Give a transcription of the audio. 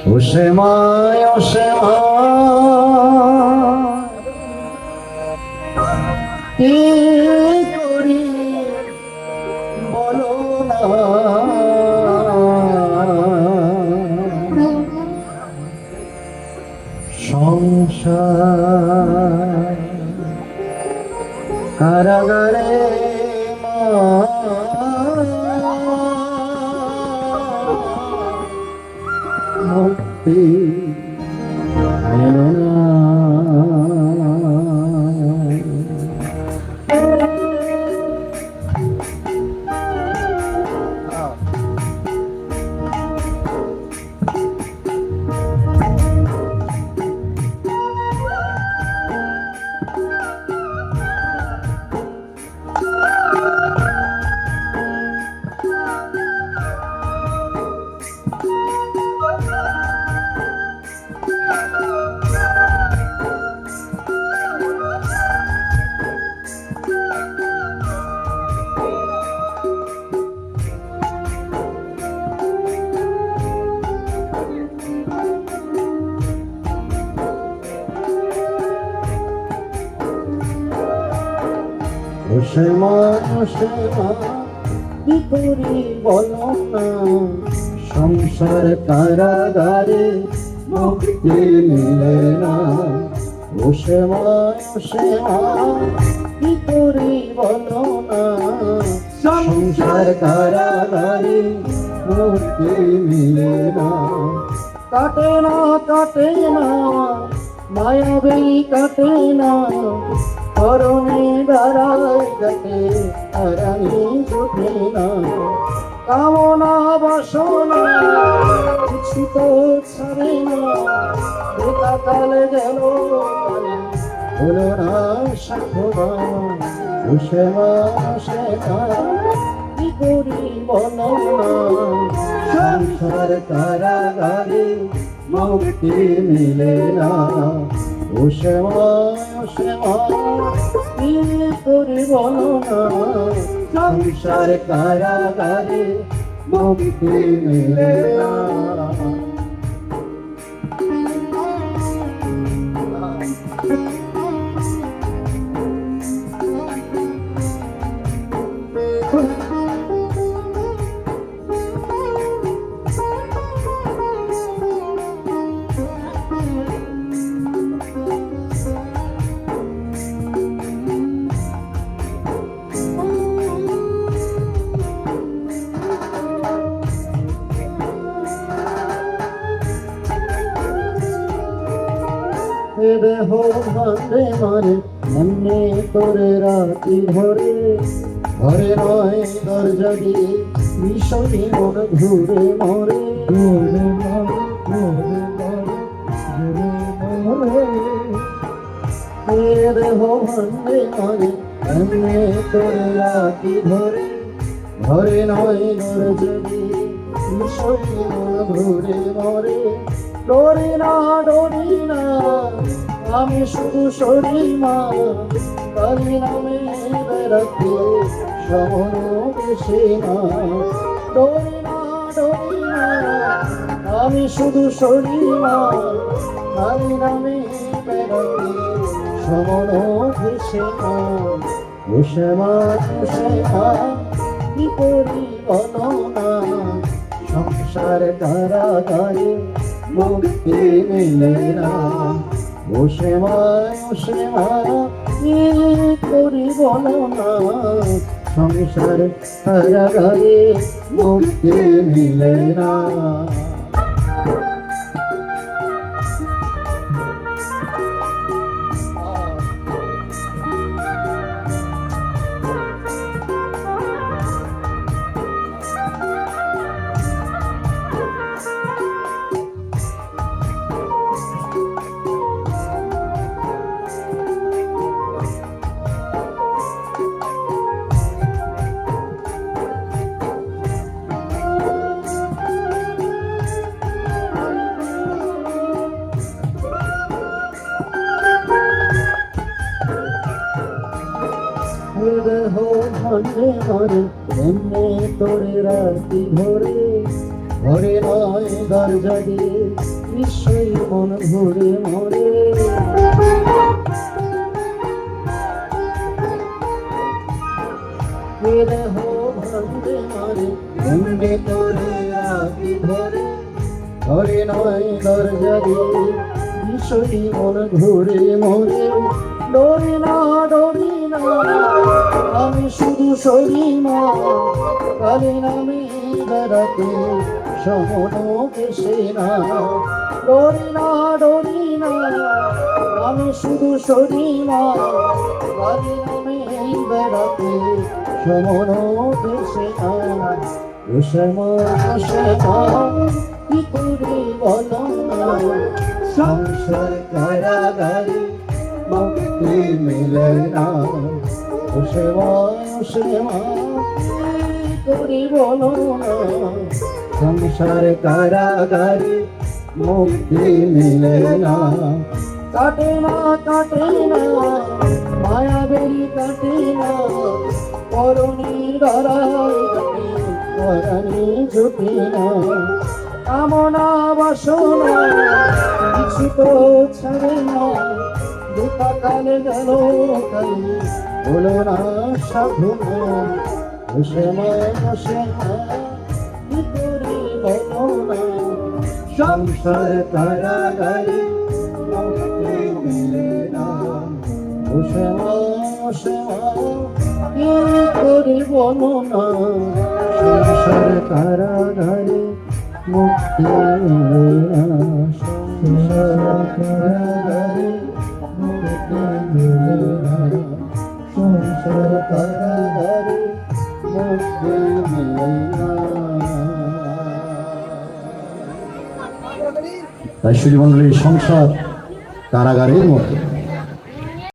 ও শ্যামায় ও শ্যামায় কি করি বলো না, সংসার কারাগারে মুক্তি মেলে না। ও শ্যামা ও শ্যামা কি করি বলো না, সংসার কারাগারে মুক্তি মিলে না। ও শ্যামা ও শ্যামা কি করি বলো না, সংসার কারাগারে মুক্তি মিলে না। কাটে না কাটে না মায়াবী কাটে না, করণে দাঁড়ায় যাতে হারানি জোটে না। কামনা বাসনা কিছু তো ছাড়ে না, কালে গেল হলো না সাধবান। ও শ্যামা শ্যামা কি করি বলো না, সংসার কারাগারে মুক্তি মিলে না। ও শ্যামা শ্যামা কি করি বলো না, সংসার কারাগারে মুক্তি মিলে না। দেহ ভাঙে মারে এমনি করে রাতি ধরে, ঘরে নয় দরজা দিয়ে ভীষণই মন ঘুরে মরে। ঘুরে মরে ঘুরে মরে দেহ ভাঙে মারে এমনি করে রাতি ধরে, ঘরে নয় দরজা দিয়ে ভীষণই মন ঘুরে মরে। ডরি না ডরি না আমি শুধু শরীর মা, কালী নামে বেড়াতে সমন বেশি না। ডরি না ডরি না আমি শুধু শরীর মা, কালী নামে বেড়াতে সমন বেশি না। ও শ্যামা ও শ্যামা কি করি বলো না, সংসার কারাগারে মুক্তি মিলে না। ও শ্যামা ও শ্যামা কি করি বলো না, সংসার কারাগারে মুক্তি মিলে না। দেহ ভাঙে মারে এমনি তোরে রাতি ধরে, ঘরে নয় দরজা দিয়ে নিশ্চয়ই মন ঘুরে মরে দেহ ভাঙবে মারে মুন্ডে তোরে রাখি ধরে ঘরে নয় দরজা দিয়ে নিশ্চয়ই মন ঘুরে মরে ডরি না আমি শুধু সরি মা কালী নামে বেড়াতে সমন কেসে না ডরি না আমি শুধু সরি মা কালী নামে বেড়াতে সমন কেসে না ওসমা কি করে বলো না সংসার কারাগারে মুক্তি মিলে না ওসমা কি করে বলো না সংসার কারাগারে মুক্তি মিলে না কাটে না মায়া বেরি কাটে না করণীর ধরায় করণী জুটে না কামনা বাসনা কিছু তো ছাড়ে না দুটা কালে গেল কালে হলো না সাধনা ওসমা কি করে বলো না সংসার কারাগারে মুক্তি মিলে না ওসমা কি করে বলো না সংসার কারাগারে মুক্তি মিলে না সংসার কারাগারে মুক্তি মিলে না সংসার কারাগারে মুক্তি মিলে না। তাই শ্রীমণ্ডলীর সংসার কারাগারের মতো